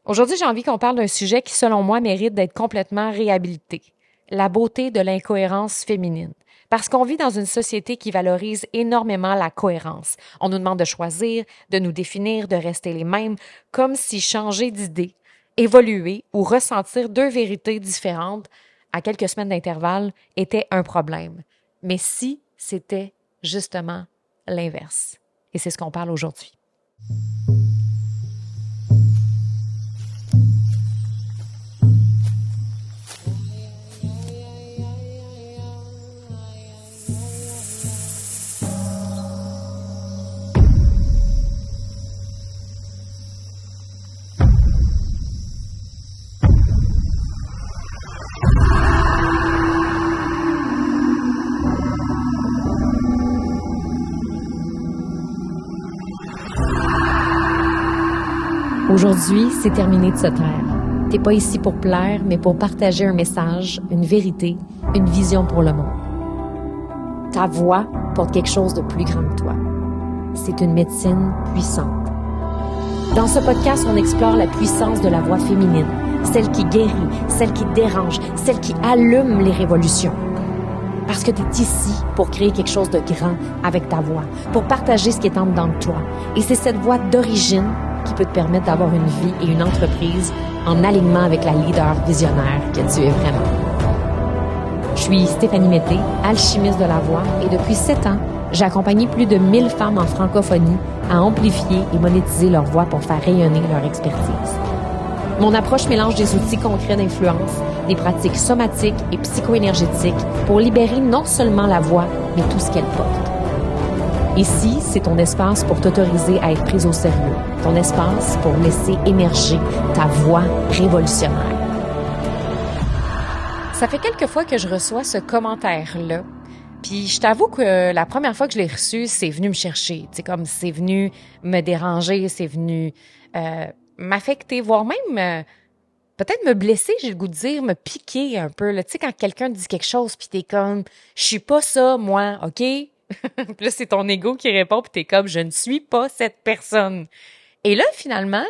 Aujourd'hui, j'ai envie qu'on parle d'un sujet qui, selon moi, mérite d'être complètement réhabilité. La beauté de l'incohérence féminine. Parce qu'on vit dans une société qui valorise énormément la cohérence. On nous demande de choisir, de nous définir, de rester les mêmes, comme si changer d'idée, évoluer ou ressentir deux vérités différentes à quelques semaines d'intervalle était un problème. Mais si c'était justement l'inverse. Et c'est ce qu'on parle aujourd'hui. Aujourd'hui, c'est terminé de se taire. T'es pas ici pour plaire, mais pour partager un message, une vérité, une vision pour le monde. Ta voix porte quelque chose de plus grand que toi. C'est une médecine puissante. Dans ce podcast, on explore la puissance de la voix féminine, celle qui guérit, celle qui dérange, celle qui allume les révolutions. Parce que t'es ici pour créer quelque chose de grand avec ta voix, pour partager ce qui est en dedans de toi. Et c'est cette voix d'origine qui peut te permettre d'avoir une vie et une entreprise en alignement avec la leader visionnaire que tu es vraiment. Je suis Stéphanie Mété, alchimiste de la voix, et depuis 7 ans, j'ai accompagné plus de 1000 femmes en francophonie à amplifier et monétiser leur voix pour faire rayonner leur expertise. Mon approche mélange des outils concrets d'influence, des pratiques somatiques et psycho-énergétiques pour libérer non seulement la voix, mais tout ce qu'elle porte. Ici, c'est ton espace pour t'autoriser à être prise au sérieux, ton espace pour laisser émerger ta voix révolutionnaire. Ça fait quelques fois que je reçois ce commentaire-là, puis je t'avoue que la première fois que je l'ai reçu, c'est venu me chercher, tu sais, comme c'est venu me déranger, c'est venu m'affecter, voire même peut-être me blesser, j'ai le goût de dire, me piquer un peu, là, tu sais, quand quelqu'un dit quelque chose, puis t'es comme, je suis pas ça, moi, OK? Puis là, c'est ton ego qui répond, puis t'es comme, je ne suis pas cette personne. Et là, finalement,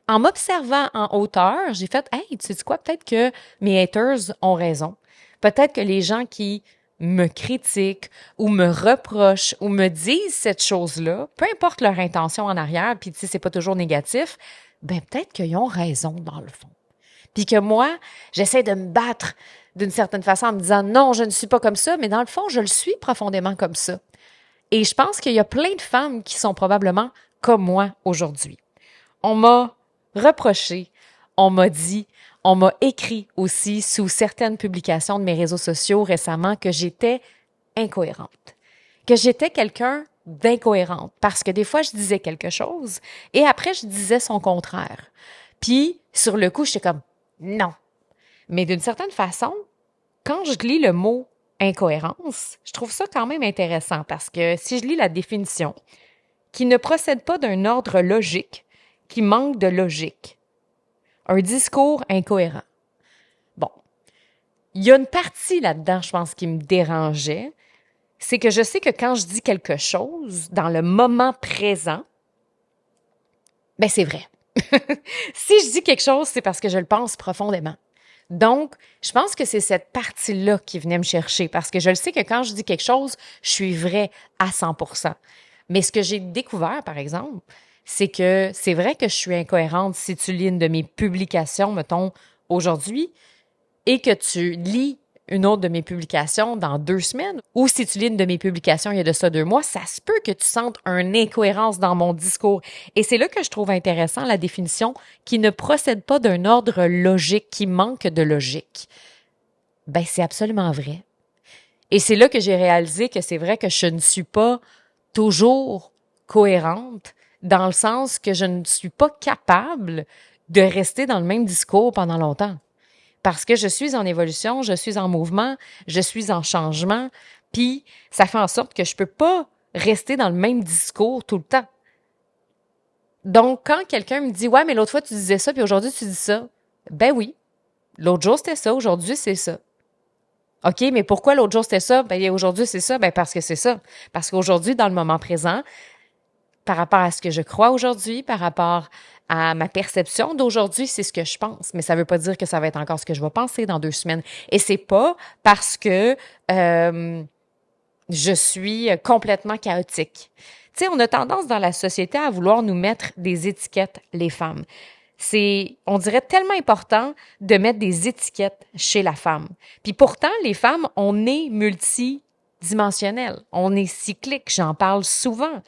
en m'observant en hauteur, j'ai fait, hey, tu sais quoi, peut-être que mes haters ont raison. Peut-être que les gens qui me critiquent ou me reprochent ou me disent cette chose-là, peu importe leur intention en arrière, puis tu sais, c'est pas toujours négatif, ben peut-être qu'ils ont raison dans le fond. Puis que moi, j'essaie de me battre d'une certaine façon en me disant non, je ne suis pas comme ça, mais dans le fond, je le suis profondément comme ça. Et je pense qu'il y a plein de femmes qui sont probablement comme moi aujourd'hui. On m'a reproché, on m'a dit, on m'a écrit aussi sous certaines publications de mes réseaux sociaux récemment que j'étais incohérente, que j'étais quelqu'un d'incohérente parce que des fois, je disais quelque chose et après, je disais son contraire. Puis, sur le coup, j'étais comme non. Mais d'une certaine façon, quand je lis le mot incohérence, je trouve ça quand même intéressant parce que si je lis la définition, qui ne procède pas d'un ordre logique, qui manque de logique, un discours incohérent. Bon, il y a une partie là-dedans, je pense, qui me dérangeait, c'est que je sais que quand je dis quelque chose, dans le moment présent, ben c'est vrai. Si je dis quelque chose, c'est parce que je le pense profondément. Donc, je pense que c'est cette partie-là qui venait me chercher parce que je le sais que quand je dis quelque chose, je suis vraie à 100%. Mais ce que j'ai découvert, par exemple, c'est que c'est vrai que je suis incohérente si tu lis une de mes publications, mettons, aujourd'hui, et que tu lis une autre de mes publications dans 2 semaines, ou si tu lis une de mes publications il y a de ça 2 mois, ça se peut que tu sentes une incohérence dans mon discours. Et c'est là que je trouve intéressant la définition qui ne procède pas d'un ordre logique, qui manque de logique. Ben, c'est absolument vrai. Et c'est là que j'ai réalisé que c'est vrai que je ne suis pas toujours cohérente, dans le sens que je ne suis pas capable de rester dans le même discours pendant longtemps. Parce que je suis en évolution, je suis en mouvement, je suis en changement, puis ça fait en sorte que je peux pas rester dans le même discours tout le temps. Donc, quand quelqu'un me dit « Ouais, mais l'autre fois, tu disais ça, puis aujourd'hui, tu dis ça. » Ben oui, l'autre jour, c'était ça, aujourd'hui, c'est ça. OK, mais pourquoi l'autre jour, c'était ça? Ben aujourd'hui, c'est ça. Ben parce que c'est ça. Parce qu'aujourd'hui, dans le moment présent, par rapport à ce que je crois aujourd'hui, par rapport à ma perception d'aujourd'hui, c'est ce que je pense. Mais ça veut pas dire que ça va être encore ce que je vais penser dans 2 semaines. Et c'est pas parce que je suis complètement chaotique. Tu sais, on a tendance dans la société à vouloir nous mettre des étiquettes, les femmes. C'est, on dirait, tellement important de mettre des étiquettes chez la femme. Puis pourtant, les femmes, on est multidimensionnelles. On est cyclique, j'en parle souvent.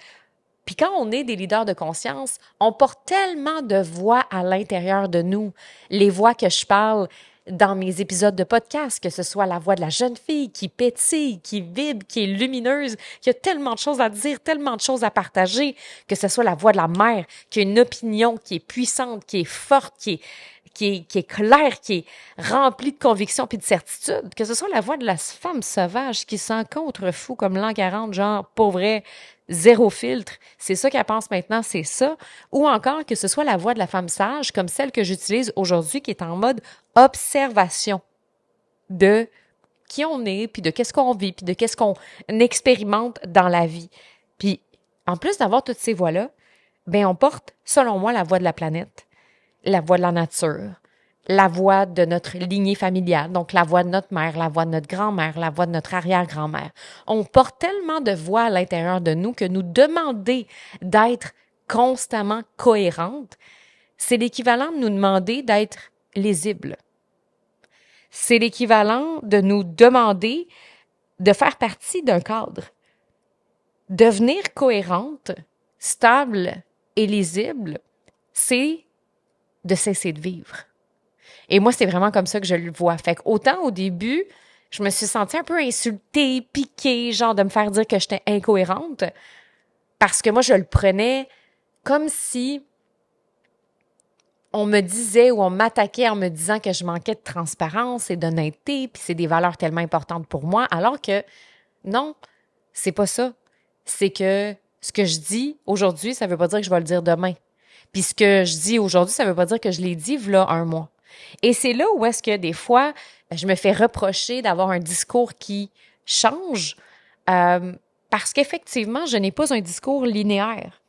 Puis quand on est des leaders de conscience, on porte tellement de voix à l'intérieur de nous. Les voix que je parle dans mes épisodes de podcast, que ce soit la voix de la jeune fille qui pétille, qui vibre, qui est lumineuse, qui a tellement de choses à dire, tellement de choses à partager, que ce soit la voix de la mère, qui a une opinion qui est puissante, qui est forte, qui est claire, qui est remplie de conviction puis de certitude, que ce soit la voix de la femme sauvage qui s'en contrefou comme l'an 40, genre, pour vrai, zéro filtre, c'est ça qu'elle pense maintenant, c'est ça. Ou encore que ce soit la voix de la femme sage, comme celle que j'utilise aujourd'hui, qui est en mode observation de qui on est, puis de qu'est-ce qu'on vit, puis de qu'est-ce qu'on expérimente dans la vie. Puis, en plus d'avoir toutes ces voix-là, ben on porte, selon moi, la voix de la planète, la voix de la nature, la voix de notre lignée familiale, donc la voix de notre mère, la voix de notre grand-mère, la voix de notre arrière-grand-mère. On porte tellement de voix à l'intérieur de nous que nous demander d'être constamment cohérente, c'est l'équivalent de nous demander d'être lisible. C'est l'équivalent de nous demander de faire partie d'un cadre. Devenir cohérente, stable et lisible, c'est de cesser de vivre. Et moi, c'est vraiment comme ça que je le vois. Fait qu'autant au début, je me suis sentie un peu insultée, piquée, genre de me faire dire que j'étais incohérente, parce que moi, je le prenais comme si on me disait ou on m'attaquait en me disant que je manquais de transparence et d'honnêteté, puis c'est des valeurs tellement importantes pour moi, alors que non, c'est pas ça. C'est que ce que je dis aujourd'hui, ça veut pas dire que je vais le dire demain. Puis ce que je dis aujourd'hui, ça veut pas dire que je l'ai dit v'là un mois. Et c'est là où est-ce que des fois, je me fais reprocher d'avoir un discours qui change parce qu'effectivement, je n'ai pas un discours linéaire.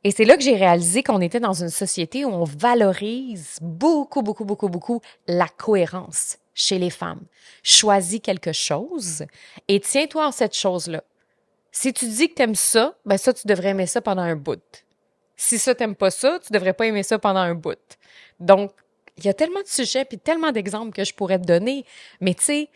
Et c'est là que j'ai réalisé qu'on était dans une société où on valorise beaucoup, beaucoup, beaucoup, beaucoup la cohérence chez les femmes. Choisis quelque chose et tiens-toi en cette chose-là. Si tu dis que t'aimes ça, ben ça, tu devrais aimer ça pendant un bout. Si ça, t'aimes pas ça, tu devrais pas aimer ça pendant un bout. Donc, il y a tellement de sujets puis tellement d'exemples que je pourrais te donner. Mais tu sais,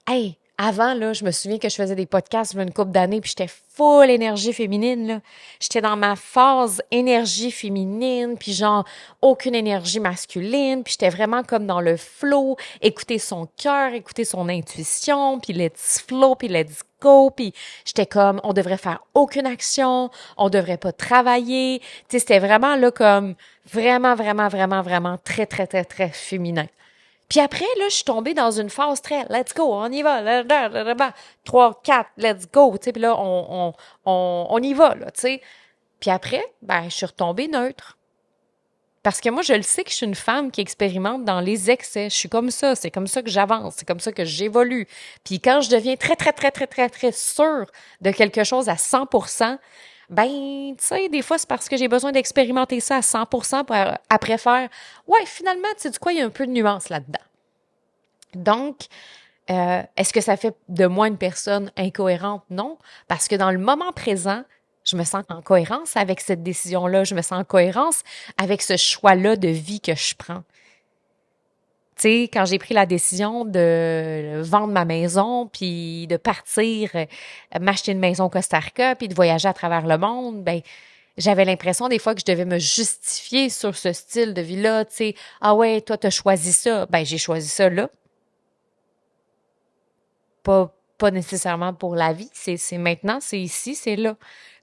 hey, avant, là, je me souviens que je faisais des podcasts il y a une couple d'années puis j'étais full énergie féminine, là. J'étais dans ma phase énergie féminine puis genre aucune énergie masculine puis j'étais vraiment comme dans le flow, écouter son cœur, écouter son intuition puis let's flow puis let's go puis j'étais comme on devrait faire aucune action, on devrait pas travailler. Tu sais, c'était vraiment là comme vraiment, vraiment, vraiment, vraiment très, très, très, très féminin. Puis après, là, je suis tombée dans une phase très « let's go, on y va, 3, 4, let's go », tu sais, puis là, on y va, là, tu sais. Puis après, ben, je suis retombée neutre. Parce que moi, je le sais que je suis une femme qui expérimente dans les excès. Je suis comme ça, c'est comme ça que j'avance, c'est comme ça que j'évolue. Puis quand je deviens très, très, très, très, très, très sûre de quelque chose à 100%, ben, tu sais, des fois, c'est parce que j'ai besoin d'expérimenter ça à 100% pour après faire « ouais, finalement, tu sais du quoi, il y a un peu de nuance là-dedans. » Donc, est-ce que ça fait de moi une personne incohérente? Non, parce que dans le moment présent, je me sens en cohérence avec cette décision-là, je me sens en cohérence avec ce choix-là de vie que je prends. Tu sais, quand j'ai pris la décision de vendre ma maison, puis de partir, m'acheter une maison au Costa Rica, puis de voyager à travers le monde, ben j'avais l'impression des fois que je devais me justifier sur ce style de vie-là, tu sais. Ah ouais, toi, t'as choisi ça. Ben, j'ai choisi ça là. Pas nécessairement pour la vie. C'est maintenant, c'est ici, c'est là.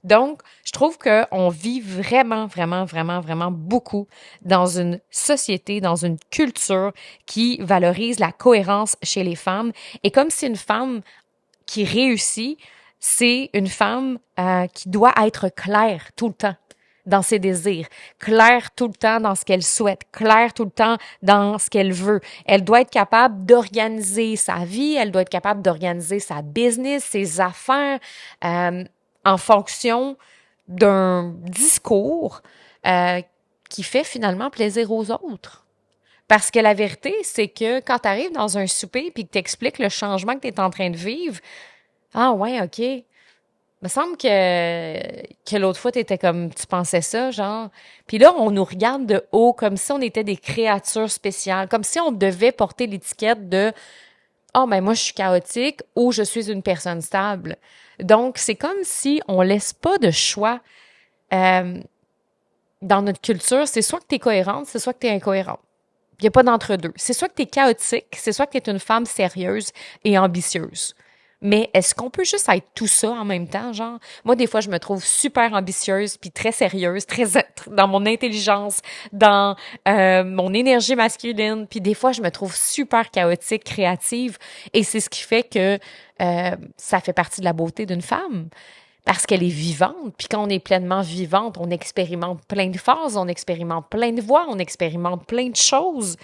Donc, je trouve qu'on vit vraiment, vraiment, vraiment, vraiment beaucoup dans une société, dans une culture qui valorise la cohérence chez les femmes. Et comme c'est une femme qui réussit, c'est une femme qui doit être claire tout le temps dans ses désirs, claire tout le temps dans ce qu'elle souhaite, claire tout le temps dans ce qu'elle veut. Elle doit être capable d'organiser sa vie, elle doit être capable d'organiser sa business, ses affaires en fonction d'un discours euh, qui fait finalement plaisir aux autres. Parce que la vérité, c'est que quand tu arrives dans un souper puis que tu expliques le changement que tu es en train de vivre, ah ouais, OK. Me semble que l'autre fois, t'étais comme, tu pensais ça, genre. Puis là, on nous regarde de haut comme si on était des créatures spéciales, comme si on devait porter l'étiquette de, oh, ben moi, je suis chaotique ou je suis une personne stable. Donc, c'est comme si on laisse pas de choix euh, dans notre culture. C'est soit que t'es cohérente, c'est soit que t'es incohérente. Il n'y a pas d'entre-deux. C'est soit que tu es chaotique, c'est soit que tu es une femme sérieuse et ambitieuse. Mais est-ce qu'on peut juste être tout ça en même temps, genre? Moi, des fois, je me trouve super ambitieuse, puis très sérieuse, très dans mon intelligence, dans mon énergie masculine, puis des fois, je me trouve super chaotique, créative, et c'est ce qui fait que ça fait partie de la beauté d'une femme parce qu'elle est vivante. Puis quand on est pleinement vivante, on expérimente plein de phases, on expérimente plein de voix, on expérimente plein de choses.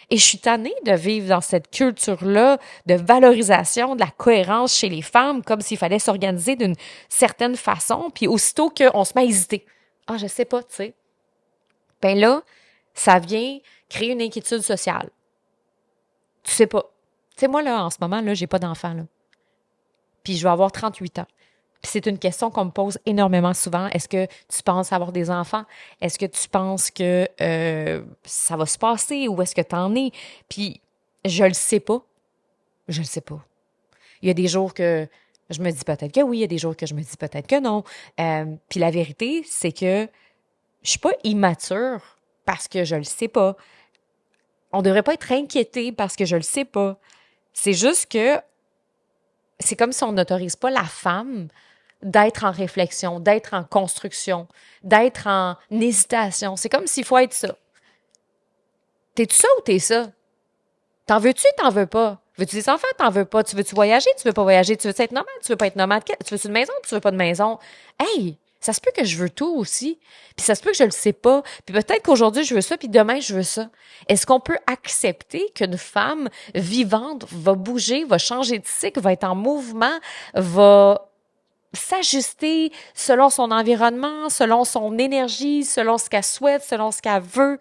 Et je suis tannée de vivre dans cette culture-là de valorisation de la cohérence chez les femmes, comme s'il fallait s'organiser d'une certaine façon, puis aussitôt qu'on se met à hésiter. Ah, je sais pas, tu sais. Ben là, ça vient créer une inquiétude sociale. Tu sais pas. Tu sais, moi, là, en ce moment, là, j'ai pas d'enfant, là. Puis je vais avoir 38 ans. Puis c'est une question qu'on me pose énormément souvent. Est-ce que tu penses avoir des enfants? Est-ce que tu penses que ça va se passer ou est-ce que tu en es? Puis je le sais pas. Je le sais pas. Il y a des jours que je me dis peut-être que oui, il y a des jours que je me dis peut-être que non. Puis la vérité, c'est que je suis pas immature parce que je le sais pas. On devrait pas être inquiété parce que je le sais pas. C'est juste que c'est comme si on n'autorise pas la femme d'être en réflexion, d'être en construction, d'être en hésitation. C'est comme s'il faut être ça. T'es-tu ça ou t'es ça? T'en veux-tu, t'en veux pas? Veux-tu des enfants, t'en veux pas? Tu veux-tu voyager, tu veux pas voyager? Tu veux être nomade, tu veux pas être nomade? Tu veux-tu une maison, tu veux pas de maison? Hey! Ça se peut que je veux tout aussi. Puis ça se peut que je le sais pas. Puis peut-être qu'aujourd'hui, je veux ça, puis demain, je veux ça. Est-ce qu'on peut accepter qu'une femme vivante va bouger, va changer de cycle, va être en mouvement, va s'ajuster selon son environnement, selon son énergie, selon ce qu'elle souhaite, selon ce qu'elle veut.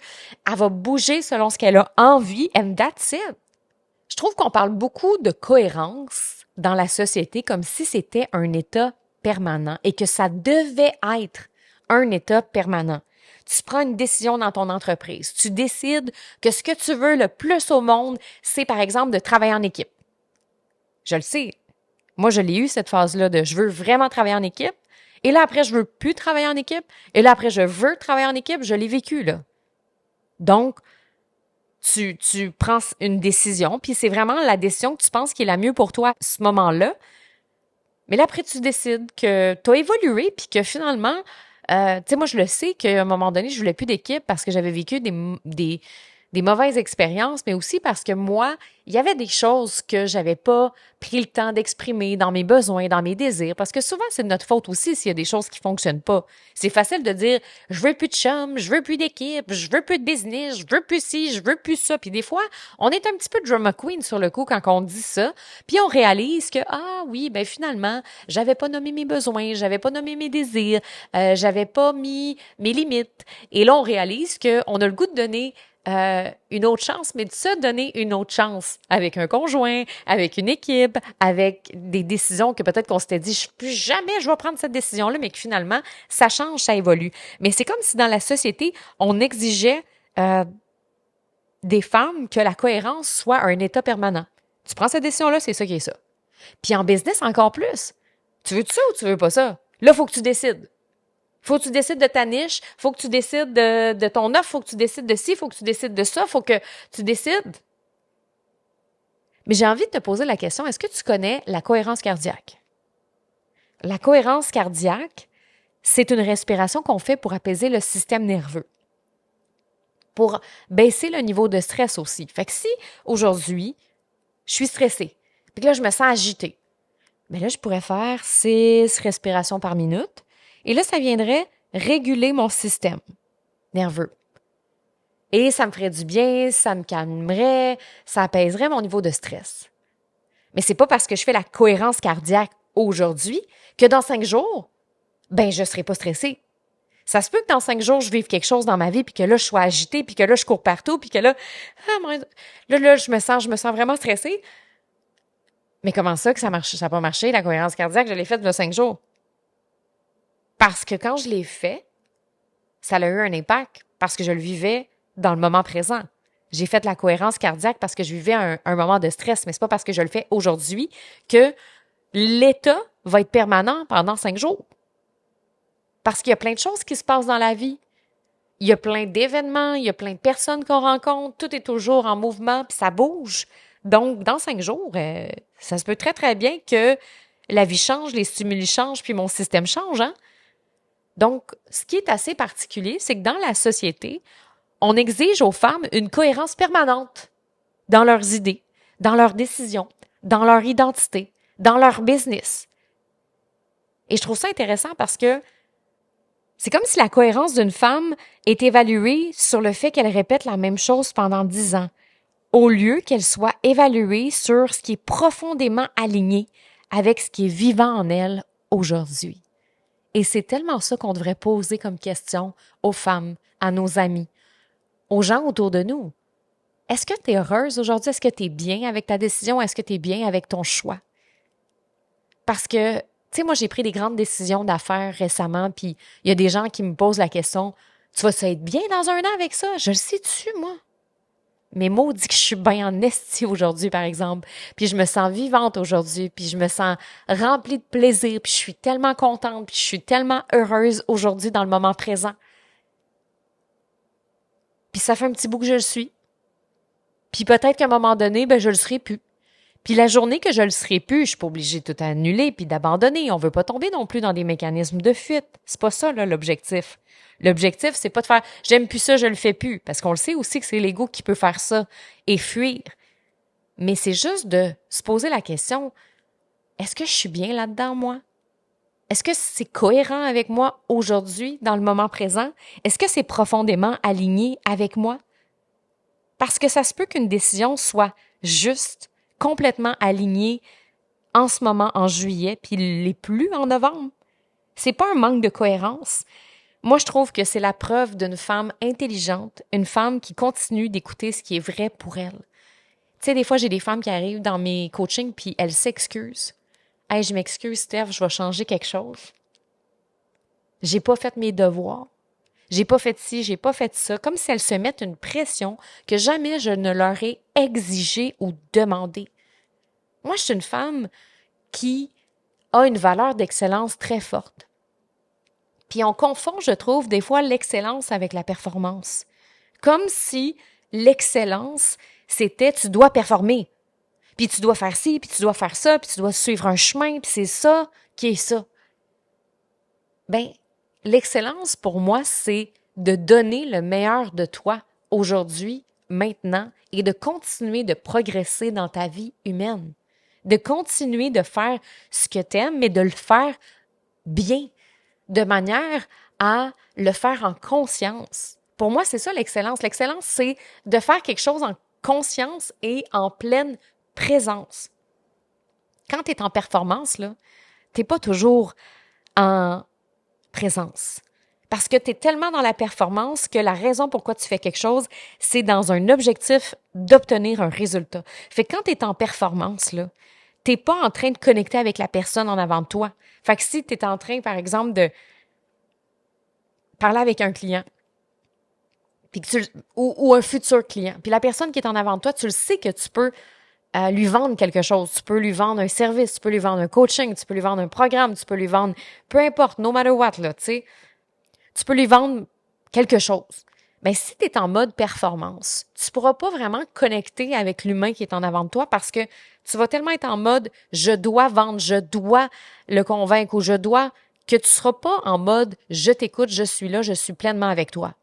Elle va bouger selon ce qu'elle a envie, and that's it. Je trouve qu'on parle beaucoup de cohérence dans la société comme si c'était un état permanent et que ça devait être un état permanent. Tu prends une décision dans ton entreprise. Tu décides que ce que tu veux le plus au monde, c'est par exemple de travailler en équipe. Je le sais. Moi, je l'ai eu, cette phase-là de je veux vraiment travailler en équipe. Et là, après, je veux plus travailler en équipe. Et là, après, je veux travailler en équipe. Je l'ai vécu, là. Donc, tu prends une décision, puis c'est vraiment la décision que tu penses qui est la mieux pour toi à ce moment-là. Mais là, après, tu décides que tu as évolué, puis que finalement, tu sais, moi, je le sais qu'à un moment donné, je voulais plus d'équipe parce que j'avais vécu des mauvaises expériences, mais aussi parce que moi, il y avait des choses que j'avais pas pris le temps d'exprimer dans mes besoins, dans mes désirs, parce que souvent, c'est de notre faute aussi s'il y a des choses qui fonctionnent pas. C'est facile de dire, je veux plus de chum, je veux plus d'équipe, je veux plus de business, je veux plus ci, je veux plus ça. Puis des fois, on est un petit peu drama queen sur le coup quand on dit ça, puis on réalise que, ah oui, ben finalement, j'avais pas nommé mes besoins, j'avais pas nommé mes désirs, j'avais pas mis mes limites. Et là, on réalise qu'on a le goût de donner une autre chance, mais de se donner une autre chance avec un conjoint, avec une équipe, avec des décisions que peut-être qu'on s'était dit, plus jamais je vais prendre cette décision-là, mais que finalement, ça change, ça évolue. Mais c'est comme si dans la société, on exigeait des femmes que la cohérence soit un état permanent. Tu prends cette décision-là, c'est ça qui est ça. Puis en business, encore plus. Tu veux ça ou tu veux pas ça? Là, il faut que tu décides. Faut que tu décides de ta niche, faut que tu décides de ton offre, faut que tu décides de ci, faut que tu décides de ça, faut que tu décides. Mais j'ai envie de te poser la question, est-ce que tu connais la cohérence cardiaque? La cohérence cardiaque, c'est une respiration qu'on fait pour apaiser le système nerveux, pour baisser le niveau de stress aussi. Fait que si aujourd'hui, je suis stressée, puis que là, je me sens agitée, bien là, je pourrais faire 6 respirations par minute. Et là, ça viendrait réguler mon système nerveux. Et ça me ferait du bien, ça me calmerait, ça apaiserait mon niveau de stress. Mais c'est pas parce que je fais la cohérence cardiaque aujourd'hui que dans 5 jours, ben je serai pas stressée. Ça se peut que dans 5 jours, je vive quelque chose dans ma vie, puis que là, je sois agitée, puis que là, je cours partout, puis que là, je me sens vraiment stressée. Mais comment ça que ça marche, ça n'a pas marché, la cohérence cardiaque, je l'ai faite il y a 5 jours? Parce que quand je l'ai fait, ça a eu un impact, parce que je le vivais dans le moment présent. J'ai fait la cohérence cardiaque parce que je vivais un moment de stress, mais c'est pas parce que je le fais aujourd'hui que l'état va être permanent pendant 5 jours. Parce qu'il y a plein de choses qui se passent dans la vie. Il y a plein d'événements, il y a plein de personnes qu'on rencontre, tout est toujours en mouvement, puis ça bouge. Donc, dans 5 jours, ça se peut très, très bien que la vie change, les stimuli changent, puis mon système change, hein? Donc, ce qui est assez particulier, c'est que dans la société, on exige aux femmes une cohérence permanente dans leurs idées, dans leurs décisions, dans leur identité, dans leur business. Et je trouve ça intéressant parce que c'est comme si la cohérence d'une femme est évaluée sur le fait qu'elle répète la même chose pendant 10 ans, au lieu qu'elle soit évaluée sur ce qui est profondément aligné avec ce qui est vivant en elle aujourd'hui. Et c'est tellement ça qu'on devrait poser comme question aux femmes, à nos amis, aux gens autour de nous. Est-ce que tu es heureuse aujourd'hui? Est-ce que tu es bien avec ta décision? Est-ce que tu es bien avec ton choix? Parce que, tu sais, moi, j'ai pris des grandes décisions d'affaires récemment, puis il y a des gens qui me posent la question, tu vas-tu être bien dans 1 an avec ça? Je le sais-tu, moi? Mes mots disent que je suis bien en esti aujourd'hui, par exemple. Puis je me sens vivante aujourd'hui, puis je me sens remplie de plaisir, puis je suis tellement contente, puis je suis tellement heureuse aujourd'hui dans le moment présent. Puis ça fait un petit bout que je le suis. Puis peut-être qu'à un moment donné, ben je le serai plus. Puis la journée que je le serai plus, je suis pas obligée de tout annuler puis d'abandonner. On veut pas tomber non plus dans des mécanismes de fuite. C'est pas ça, là, l'objectif. L'objectif, c'est pas de faire « j'aime plus ça, je le fais plus », parce qu'on le sait aussi que c'est l'ego qui peut faire ça et fuir. Mais c'est juste de se poser la question « est-ce que je suis bien là-dedans, moi? Est-ce que c'est cohérent avec moi aujourd'hui, dans le moment présent? Est-ce que c'est profondément aligné avec moi? » Parce que ça se peut qu'une décision soit juste, complètement alignée en ce moment, en juillet, puis il l'est plus en novembre. C'est pas un manque de cohérence. Moi, je trouve que c'est la preuve d'une femme intelligente, une femme qui continue d'écouter ce qui est vrai pour elle. Tu sais, des fois, j'ai des femmes qui arrivent dans mes coachings, puis elles s'excusent. « Hey, je m'excuse, Steph, je vais changer quelque chose. J'ai pas fait mes devoirs. J'ai pas fait ci, j'ai pas fait ça. » Comme si elles se mettent une pression que jamais je ne leur ai exigée ou demandée. Moi, je suis une femme qui a une valeur d'excellence très forte. Puis on confond, je trouve, des fois l'excellence avec la performance. Comme si l'excellence, c'était tu dois performer. Puis tu dois faire ci, puis tu dois faire ça, puis tu dois suivre un chemin, puis c'est ça qui est ça. Ben, l'excellence, pour moi, c'est de donner le meilleur de toi aujourd'hui, maintenant, et de continuer de progresser dans ta vie humaine. De continuer de faire ce que tu aimes, mais de le faire bien, de manière à le faire en conscience. Pour moi, c'est ça l'excellence. L'excellence, c'est de faire quelque chose en conscience et en pleine présence. Quand tu es en performance, là, tu n'es pas toujours en présence. Parce que tu es tellement dans la performance que la raison pourquoi tu fais quelque chose, c'est dans un objectif d'obtenir un résultat. Fait que quand tu es en performance, là, tu n'es pas en train de connecter avec la personne en avant de toi. Fait que si tu es en train, par exemple, de parler avec un client, puis que ou un futur client, puis la personne qui est en avant de toi, tu le sais que tu peux lui vendre quelque chose. Tu peux lui vendre un service, tu peux lui vendre un coaching, tu peux lui vendre un programme, tu peux lui vendre, peu importe, no matter what, là, tu sais. Tu peux lui vendre quelque chose. Ben, si tu es en mode performance, tu ne pourras pas vraiment connecter avec l'humain qui est en avant de toi parce que tu vas tellement être en mode je dois vendre, je dois le convaincre ou je dois que tu ne seras pas en mode je t'écoute, je suis là, je suis pleinement avec toi.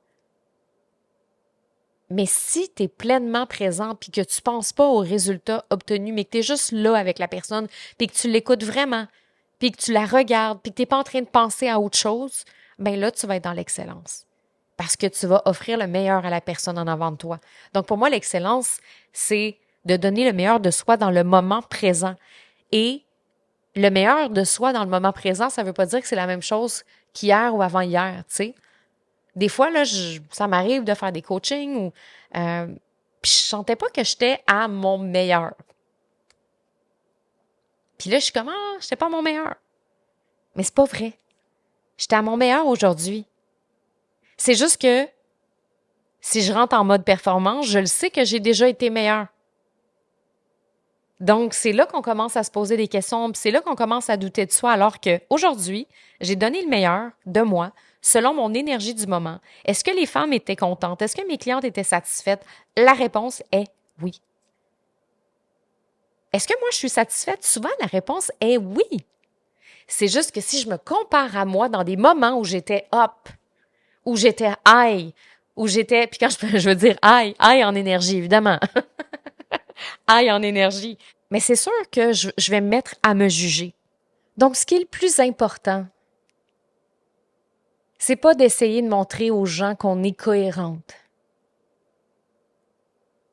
Mais si tu es pleinement présent puis que tu ne penses pas aux résultats obtenus, mais que tu es juste là avec la personne puis que tu l'écoutes vraiment, puis que tu la regardes puis que tu n'es pas en train de penser à autre chose, ben là, tu vas être dans l'excellence. Parce que tu vas offrir le meilleur à la personne en avant de toi. Donc, pour moi, l'excellence, c'est de donner le meilleur de soi dans le moment présent et le meilleur de soi dans le moment présent, ça veut pas dire que c'est la même chose qu'hier ou avant-hier, tu sais. Des fois, là, ça m'arrive de faire des coachings ou puis je sentais pas que j'étais à mon meilleur. Puis là, je suis comme, ah, j'étais pas à mon meilleur. Mais c'est pas vrai. J'étais à mon meilleur aujourd'hui. C'est juste que si je rentre en mode performance, je le sais que j'ai déjà été meilleur. Donc, c'est là qu'on commence à se poser des questions, puis c'est là qu'on commence à douter de soi, alors qu'aujourd'hui, j'ai donné le meilleur de moi, selon mon énergie du moment. Est-ce que les femmes étaient contentes? Est-ce que mes clientes étaient satisfaites? La réponse est oui. Est-ce que moi, je suis satisfaite? Souvent, la réponse est oui. C'est juste que si je me compare à moi dans des moments où j'étais up, où j'étais high, où j'étais, puis quand je veux dire high en énergie, évidemment. High en énergie. Mais c'est sûr que je vais me mettre à me juger. Donc, ce qui est le plus important, c'est pas d'essayer de montrer aux gens qu'on est cohérente.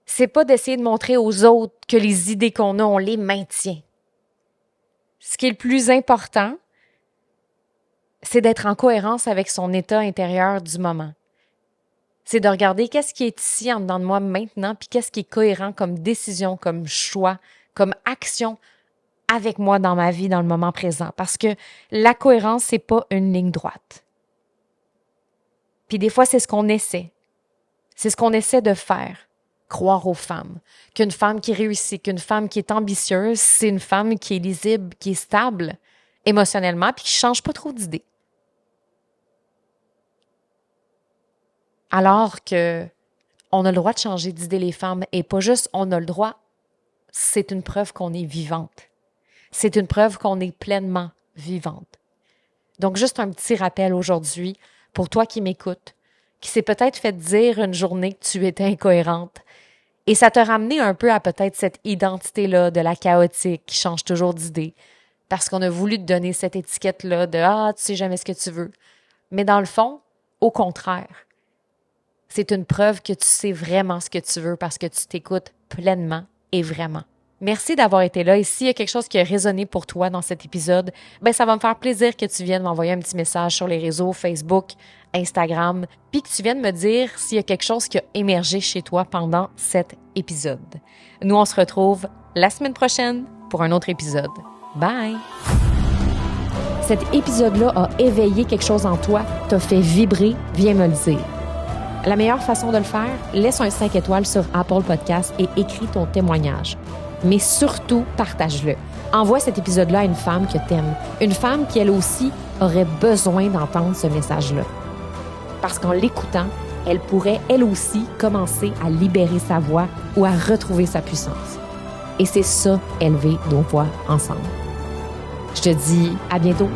C'est pas d'essayer de montrer aux autres que les idées qu'on a, on les maintient. Ce qui est le plus important, c'est d'être en cohérence avec son état intérieur du moment. C'est de regarder qu'est-ce qui est ici en dedans de moi maintenant, puis qu'est-ce qui est cohérent comme décision, comme choix, comme action avec moi dans ma vie, dans le moment présent. Parce que la cohérence, c'est pas une ligne droite. Puis des fois, c'est ce qu'on essaie. C'est ce qu'on essaie de faire. Croire aux femmes. Qu'une femme qui réussit, qu'une femme qui est ambitieuse, c'est une femme qui est lisible, qui est stable émotionnellement, puis qui change pas trop d'idées. Alors que on a le droit de changer d'idée les femmes, et pas juste on a le droit, c'est une preuve qu'on est vivante. C'est une preuve qu'on est pleinement vivante. Donc, juste un petit rappel aujourd'hui, pour toi qui m'écoutes, qui s'est peut-être fait dire une journée que tu étais incohérente, et ça t'a ramené un peu à peut-être cette identité-là de la chaotique qui change toujours d'idée, parce qu'on a voulu te donner cette étiquette-là de « Ah, tu sais jamais ce que tu veux ». Mais dans le fond, au contraire, c'est une preuve que tu sais vraiment ce que tu veux parce que tu t'écoutes pleinement et vraiment. Merci d'avoir été là. Et s'il y a quelque chose qui a résonné pour toi dans cet épisode, ben ça va me faire plaisir que tu viennes m'envoyer un petit message sur les réseaux Facebook, Instagram, puis que tu viennes me dire s'il y a quelque chose qui a émergé chez toi pendant cet épisode. Nous, on se retrouve la semaine prochaine pour un autre épisode. Bye! Cet épisode-là a éveillé quelque chose en toi, t'a fait vibrer, viens me le dire. La meilleure façon de le faire, laisse un 5 étoiles sur Apple Podcasts et écris ton témoignage. Mais surtout, partage-le. Envoie cet épisode-là à une femme que t'aimes. Une femme qui, elle aussi, aurait besoin d'entendre ce message-là. Parce qu'en l'écoutant, elle pourrait, elle aussi, commencer à libérer sa voix ou à retrouver sa puissance. Et c'est ça, élever nos voix ensemble. Je te dis à bientôt.